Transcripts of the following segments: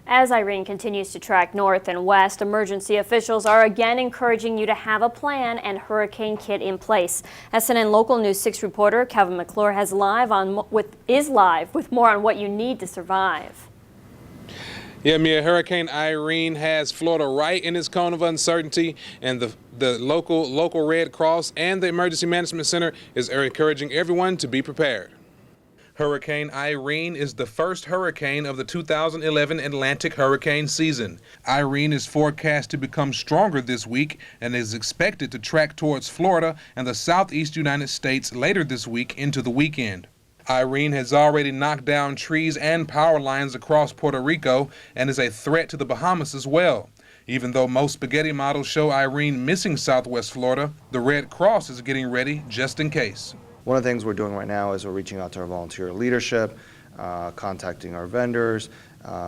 As Irene continues to track north and west, emergency officials are again encouraging you to have a plan and hurricane kit in place. SNN Local News 6 reporter Calvin McClure is live with more on what you need to survive. Yeah, Mia, Hurricane Irene has Florida right in its cone of uncertainty, and the local Red Cross and the Emergency Management Center is encouraging everyone to be prepared. Hurricane Irene is the first hurricane of the 2011 Atlantic hurricane season. Irene is forecast to become stronger this week and is expected to track towards Florida and the southeast United States later this week into the weekend. Irene has already knocked down trees and power lines across Puerto Rico and is a threat to the Bahamas as well. Even though most spaghetti models show Irene missing southwest Florida, the Red Cross is getting ready just in case. One of the things we're doing right now is we're reaching out to our volunteer leadership, contacting our vendors,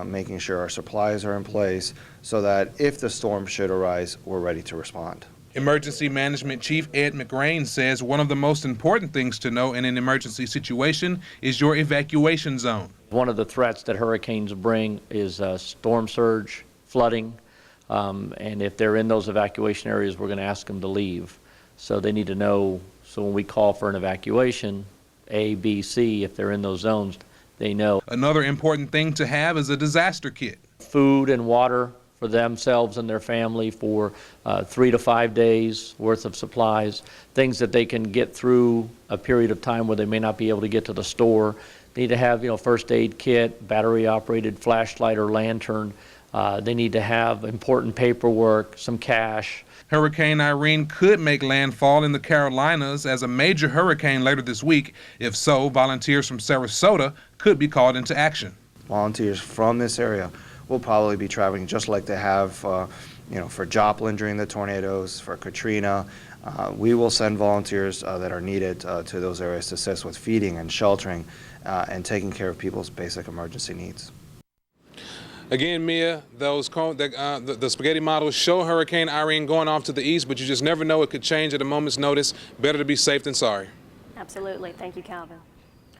making sure our supplies are in place so that if the storm should arise, we're ready to respond. Emergency Management Chief Ed McRain says one of the most important things to know in an emergency situation is your evacuation zone. One of the threats that hurricanes bring is storm surge, flooding, and if they're in those evacuation areas, we're going to ask them to leave. So they need to know, so when we call for an evacuation, A, B, C, if they're in those zones, they know. Another important thing to have is a disaster kit. Food and water for themselves and their family for 3 to 5 days worth of supplies, things that they can get through a period of time where they may not be able to get to the store. They need to have, first aid kit, battery operated flashlight or lantern. They need to have important paperwork, some cash. Hurricane Irene could make landfall in the Carolinas as a major hurricane later this week. If so, volunteers from Sarasota could be called into action. Volunteers from this area will probably be traveling just like they have for Joplin during the tornadoes, for Katrina. We will send volunteers that are needed to those areas to assist with feeding and sheltering and taking care of people's basic emergency needs. Again, Mia, the spaghetti models show Hurricane Irene going off to the east, but you just never know. It could change at a moment's notice. Better to be safe than sorry. Absolutely. Thank you, Calvin.